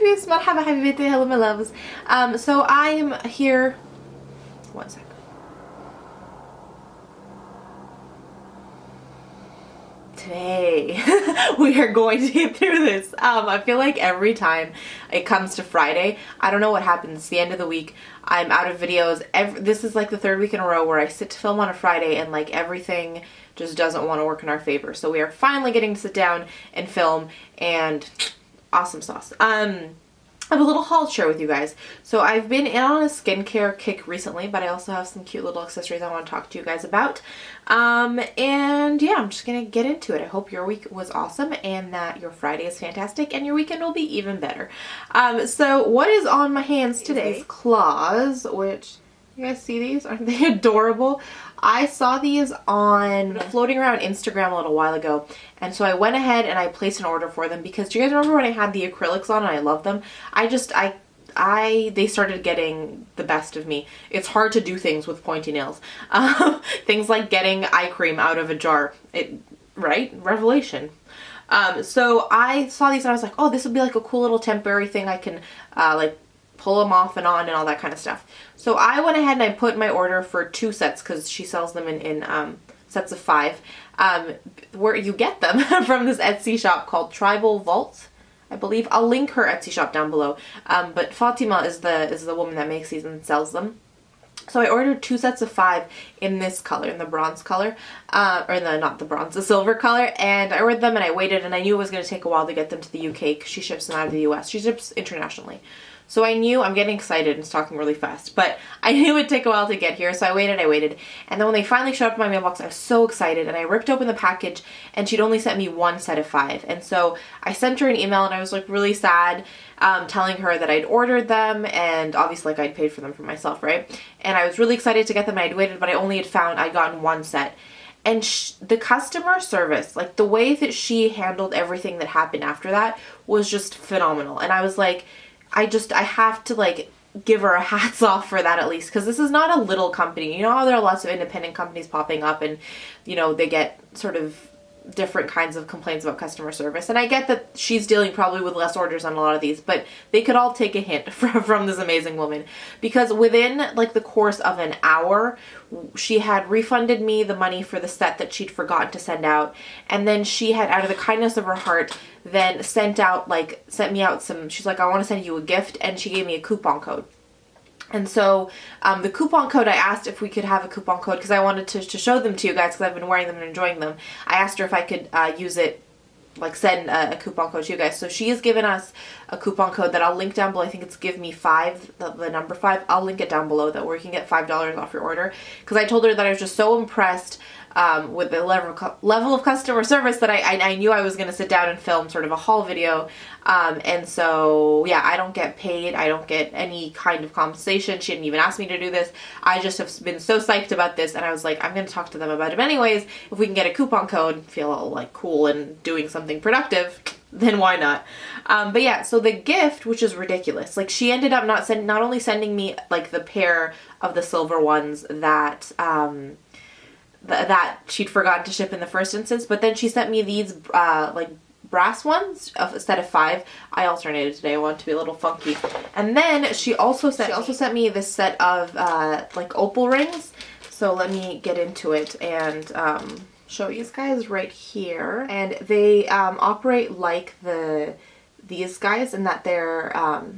حبيبي مرحبا حبيبتي. Hello my loves. So I am here. One sec. Today we are going to get through this. I feel like every time it comes to Friday, I don't know what happens. It's the end of the week. I'm out of videos. This is like the third week in a row where I sit to film on a Friday and like everything just doesn't want to work in our favor. So we are finally getting to sit down and film, and awesome sauce. I have a little haul to share with you guys. So I've been in on a skincare kick recently, but I also have some cute little accessories I want to talk to you guys about. And yeah, I'm just gonna get into it. I hope your week was awesome and that your Friday is fantastic and your weekend will be even better. So what is on my hands today? These claws, which, you guys see these? Aren't they adorable? I saw these floating around Instagram a little while ago, and so I went ahead and I placed an order for them because, do you guys remember when I had the acrylics on and I love them? They started getting the best of me. It's hard to do things with pointy nails. Things like getting eye cream out of a jar. Right? Revelation. So I saw these and I was like, oh, this would be like a cool little temporary thing. I can like pull them off and on and all that kind of stuff. So I went ahead and I put my order for 2 sets because she sells them in sets of 5. Where you get them from this Etsy shop called Tribal Vault, I believe. I'll link her Etsy shop down below. But Fatima is the woman that makes these and sells them. So I ordered 2 sets of 5 in this color, in the bronze color, the silver color, and I ordered them and I waited, and I knew it was going to take a while to get them to the UK because she ships them out of the US. She ships internationally. So I knew, I'm getting excited and talking really fast, but I knew it would take a while to get here, so I waited, and then when they finally showed up in my mailbox, I was so excited, and I ripped open the package, and she'd only sent me 1 set of 5, and so I sent her an email, and I was like really sad, telling her that I'd ordered them, and obviously like I'd paid for them for myself, right? And I was really excited to get them, and I'd waited, but I only had found I'd gotten 1 set. And the customer service, like the way that she handled everything that happened after that was just phenomenal, and I was like, I have to like give her a hats off for that at least, because this is not a little company. You know how there are lots of independent companies popping up and, you know, they get sort of different kinds of complaints about customer service. And I get that she's dealing probably with less orders on a lot of these, but they could all take a hint from this amazing woman, because within like the course of an hour, she had refunded me the money for the set that she'd forgotten to send out. And then she had, out of the kindness of her heart, then sent me out some, she's like, I want to send you a gift. And she gave me a coupon code. And so the coupon code, I asked if we could have a coupon code because I wanted to show them to you guys because I've been wearing them and enjoying them. I asked her if I could use it, like send a coupon code to you guys. So she has given us a coupon code that I'll link down below. I think it's give me 5, the number 5. I'll link it down below, that where you can get $5 off your order. Because I told her that I was just so impressed with the level of customer service that I knew I was going to sit down and film sort of a haul video. And so, yeah, I don't get paid. I don't get any kind of compensation. She didn't even ask me to do this. I just have been so psyched about this, and I was like, I'm going to talk to them about it anyways. If we can get a coupon code, feel all like cool and doing something productive, then why not? But yeah, so the gift, which is ridiculous, like she ended up not only sending me like the pair of the silver ones that that she'd forgotten to ship in the first instance, but then she sent me these like brass ones, a set of 5. I alternated today. I wanted to be a little funky. And then she also sent me this set of like opal rings. So let me get into it and show you guys right here. And they operate like these guys, in that they're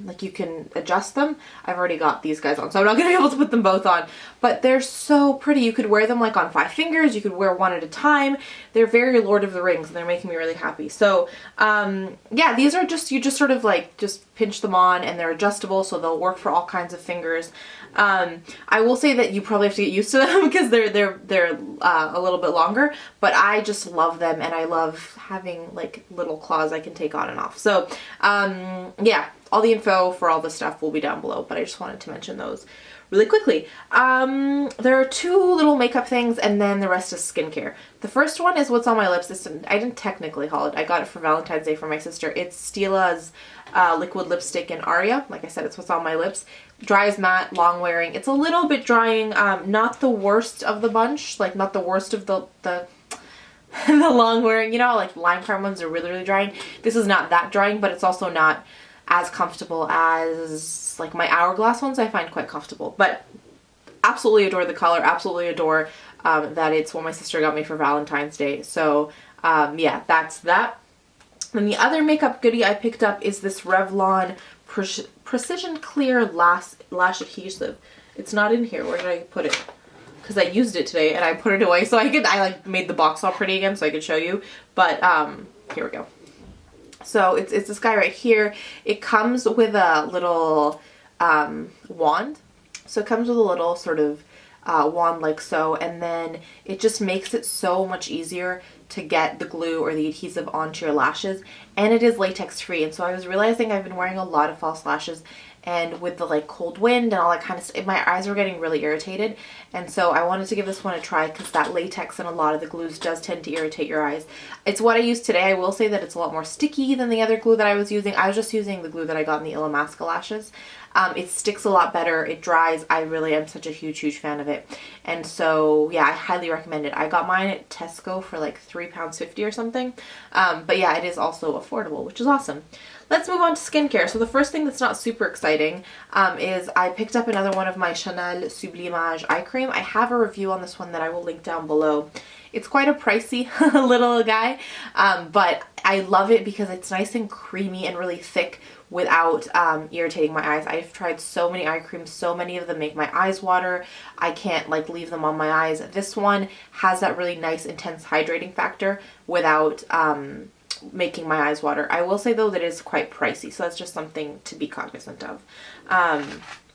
like you can adjust them. I've already got these guys on, so I'm not gonna be able to put them both on, but they're so pretty. You could wear them like on 5 fingers, you could wear one at a time. They're very Lord of the Rings and they're making me really happy. So yeah, these are just, you just sort of like just pinch them on and they're adjustable, so they'll work for all kinds of fingers. I will say that you probably have to get used to them because they're a little bit longer, but I just love them, and I love having like little claws I can take on and off. So yeah, all the info for all the stuff will be down below, but I just wanted to mention those really quickly. There are 2 little makeup things, and then the rest is skincare. The first one is what's on my lips. I didn't technically haul it. I got it for Valentine's Day for my sister. It's Stila's liquid lipstick in Aria. Like I said, it's what's on my lips. Dries matte, long wearing. It's a little bit drying. Not the worst of the bunch. Like not the worst of the the long wearing. You know, like lime crime ones are really, really drying. This is not that drying, but it's also not as comfortable as like my Hourglass ones. I find quite comfortable, but absolutely adore the color, absolutely adore that it's what my sister got me for Valentine's Day. So yeah, that's that. And the other makeup goodie I picked up is this Revlon Precision Clear Lash Adhesive. It's not in here. Where did I put it? Because I used it today and I put it away so I like made the box all pretty again so I could show you. But here we go. So it's this guy right here. It comes with a little wand. So it comes with a little sort of wand like so, and then it just makes it so much easier to get the glue or the adhesive onto your lashes, and it is latex free. And so I was realizing I've been wearing a lot of false lashes, and with the like cold wind and all that kind of stuff, my eyes were getting really irritated, and so I wanted to give this one a try because that latex and a lot of the glues does tend to irritate your eyes. It's what I use today. I will say that it's a lot more sticky than the other glue that I was using. I was just using the glue that I got in the Illamasqua lashes. It sticks a lot better, it dries. I really am such a huge fan of it, and so yeah, I highly recommend it. I got mine at Tesco for like £3.50 or something, but yeah, it is also affordable, which is awesome. Let's move on to skincare. So the first thing that's not super exciting is I picked up another one of my Chanel Sublimage eye cream. I have a review on this one that I will link down below. It's quite a pricey little guy, but I love it because it's nice and creamy and really thick without irritating my eyes. I've tried so many eye creams, so many of them make my eyes water. I can't like leave them on my eyes. This one has that really nice intense hydrating factor without making my eyes water. I will say though that it is quite pricey, so that's just something to be cognizant of.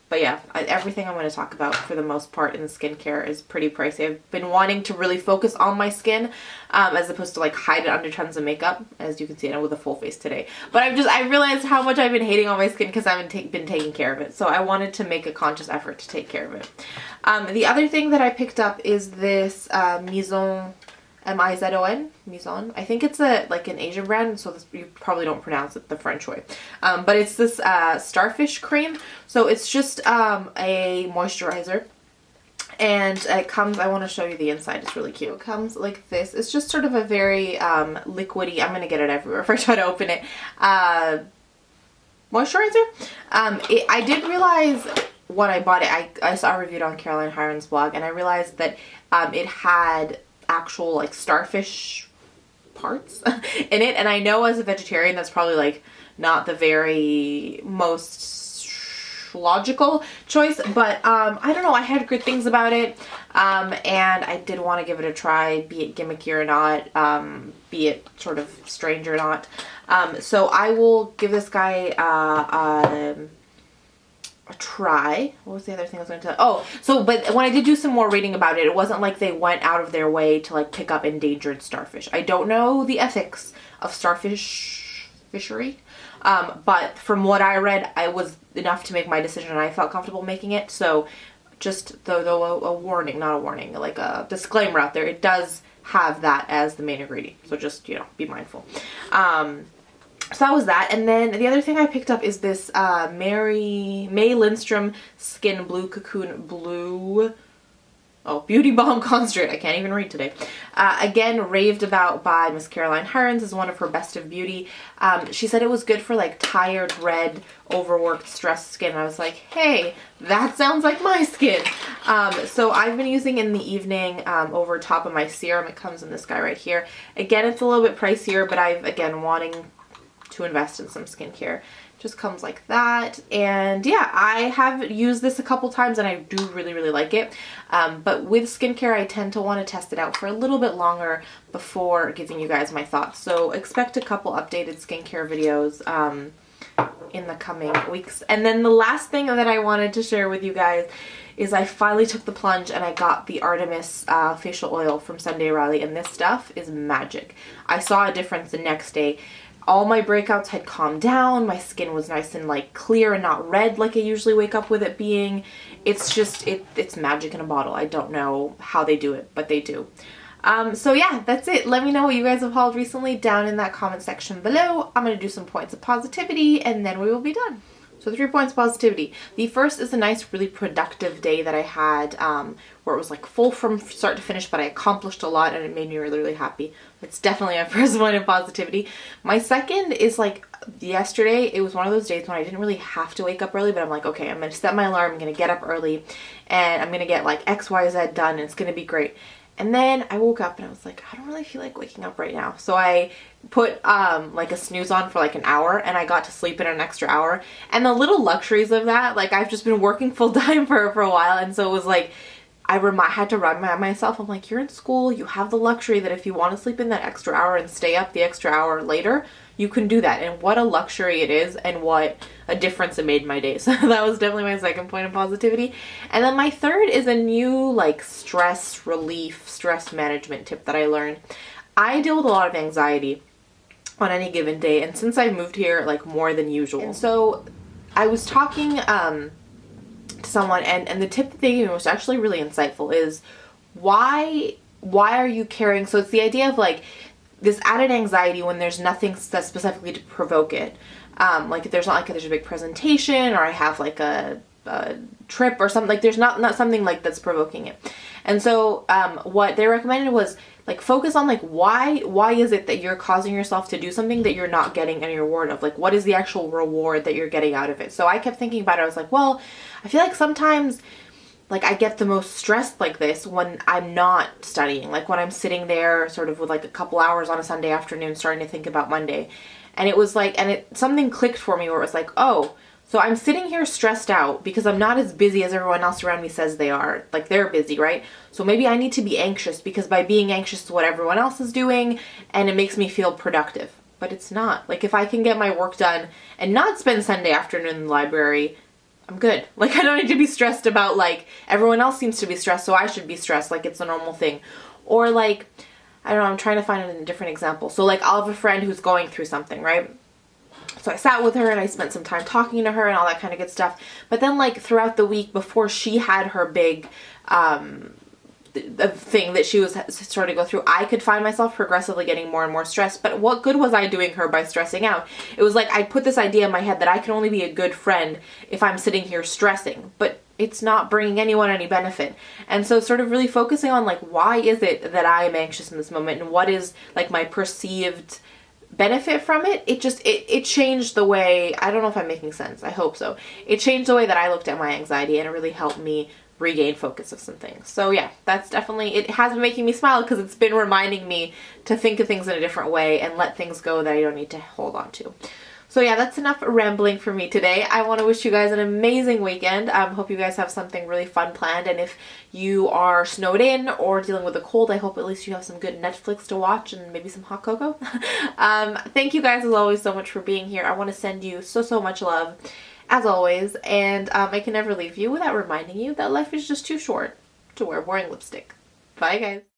But yeah, everything I'm going to talk about for the most part in the skincare is pretty pricey. I've been wanting to really focus on my skin as opposed to like hide it under tons of makeup. As you can see, I'm with a full face today. But I realized how much I've been hating on my skin because I haven't been taking care of it. So I wanted to make a conscious effort to take care of it. The other thing that I picked up is this Maison, M-I-Z-O-N, Maison. I think it's like an Asian brand, so you probably don't pronounce it the French way. But it's this starfish cream. So it's just a moisturizer. And it comes, I want to show you the inside, it's really cute. It comes like this. It's just sort of a very liquidy, I'm going to get it everywhere if I try to open it, moisturizer. I did realize when I bought it, I saw it reviewed on Caroline Hiron's blog, and I realized that it had actual like starfish parts in it, and I know as a vegetarian that's probably like not the very most logical choice, but I don't know, I had good things about it, and I did want to give it a try, be it gimmicky or not, be it sort of strange or not. So I will give this guy a try. What was the other thing I was going to tell? Oh, so, but when I did do some more reading about it, it wasn't like they went out of their way to like pick up endangered starfish. I don't know the ethics of starfish fishery, but from what I read, I was enough to make my decision and I felt comfortable making it. So just though a warning, not a warning, like a disclaimer out there, it does have that as the main ingredient. So just, you know, be mindful. So that was that, and then the other thing I picked up is this May Lindstrom Skin Blue Cocoon Blue, Beauty Balm Concentrate. I can't even read today. Again, raved about by Miss Caroline Hirons as one of her best of beauty. She said it was good for like tired, red, overworked, stressed skin. And I was like, hey, that sounds like my skin. So I've been using it in the evening over top of my serum. It comes in this guy right here. Again, it's a little bit pricier, but I've, again, wanting to invest in some skincare. Just comes like that, and yeah, I have used this a couple times and I do really like it, but with skincare I tend to want to test it out for a little bit longer before giving you guys my thoughts, so expect a couple updated skincare videos in the coming weeks. And then the last thing that I wanted to share with you guys is I finally took the plunge and I got the Artemis facial oil from Sunday Riley, and this stuff is magic. I saw a difference the next day. All my breakouts had calmed down. My skin was nice and like clear and not red like I usually wake up with it being. It's just, it's magic in a bottle. I don't know how they do it, but they do. So yeah, that's it. Let me know what you guys have hauled recently down in that comment section below. I'm going to do some points of positivity and then we will be done. So 3 points of positivity. The first is a nice, really productive day that I had where it was like full from start to finish, but I accomplished a lot and it made me really, really happy. It's definitely my first point of positivity. My second is like yesterday, it was one of those days when I didn't really have to wake up early, but I'm like, okay, I'm going to set my alarm, I'm going to get up early, and I'm going to get like X, Y, Z done, and it's going to be great. And then I woke up and I was like, I don't really feel like waking up right now. So I put like a snooze on for like an hour and I got to sleep in an extra hour. And the little luxuries of that, like I've just been working full time for a while. And so it was like, I had to remind myself, I'm like, you're in school, you have the luxury that if you want to sleep in that extra hour and stay up the extra hour later, you can do that. And what a luxury it is and what a difference it made in my day. So that was definitely my second point of positivity. And then my third is a new like stress relief, stress management tip that I learned. I deal with a lot of anxiety on any given day, and since I moved here, like more than usual. And so I was talking to someone, and the tip that they gave me was actually really insightful, is why are you carrying, so it's the idea of like this added anxiety when there's nothing that's specifically to provoke it. Like if there's not like there's a big presentation or I have like a trip or something, like there's not something like that's provoking it. And so what they recommended was like focus on like why is it that you're causing yourself to do something that you're not getting any reward of? Like what is the actual reward that you're getting out of it? So I kept thinking about it. I was like, well, I feel like sometimes like I get the most stressed like this when I'm not studying, like when I'm sitting there sort of with like a couple hours on a Sunday afternoon starting to think about Monday. And it was like, something clicked for me where it was like, oh, so I'm sitting here stressed out because I'm not as busy as everyone else around me says they are. Like they're busy, right? So maybe I need to be anxious because by being anxious is what everyone else is doing and it makes me feel productive. But it's not. Like if I can get my work done and not spend Sunday afternoon in the library, I'm good. Like I don't need to be stressed about like everyone else seems to be stressed, so I should be stressed. Like it's a normal thing. Or like, I don't know, I'm trying to find a different example. So like I'll have a friend who's going through something, right? So I sat with her and I spent some time talking to her and all that kind of good stuff. But then like throughout the week before she had her big the thing that she was starting to go through, I could find myself progressively getting more and more stressed. But what good was I doing her by stressing out? It was like I put this idea in my head that I can only be a good friend if I'm sitting here stressing, but it's not bringing anyone any benefit. And so sort of really focusing on like why is it that I am anxious in this moment and what is like my perceived benefit from it. It changed the way, I don't know if I'm making sense, I hope so. It changed the way that I looked at my anxiety and it really helped me regain focus of some things. So yeah, that's definitely, it has been making me smile because it's been reminding me to think of things in a different way and let things go that I don't need to hold on to. So yeah, that's enough rambling for me today. I want to wish you guys an amazing weekend. Hope you guys have something really fun planned, and if you are snowed in or dealing with a cold, I hope at least you have some good Netflix to watch and maybe some hot cocoa. Thank you guys as always so much for being here. I want to send you so much love as always, and I can never leave you without reminding you that life is just too short to wear boring lipstick. Bye guys.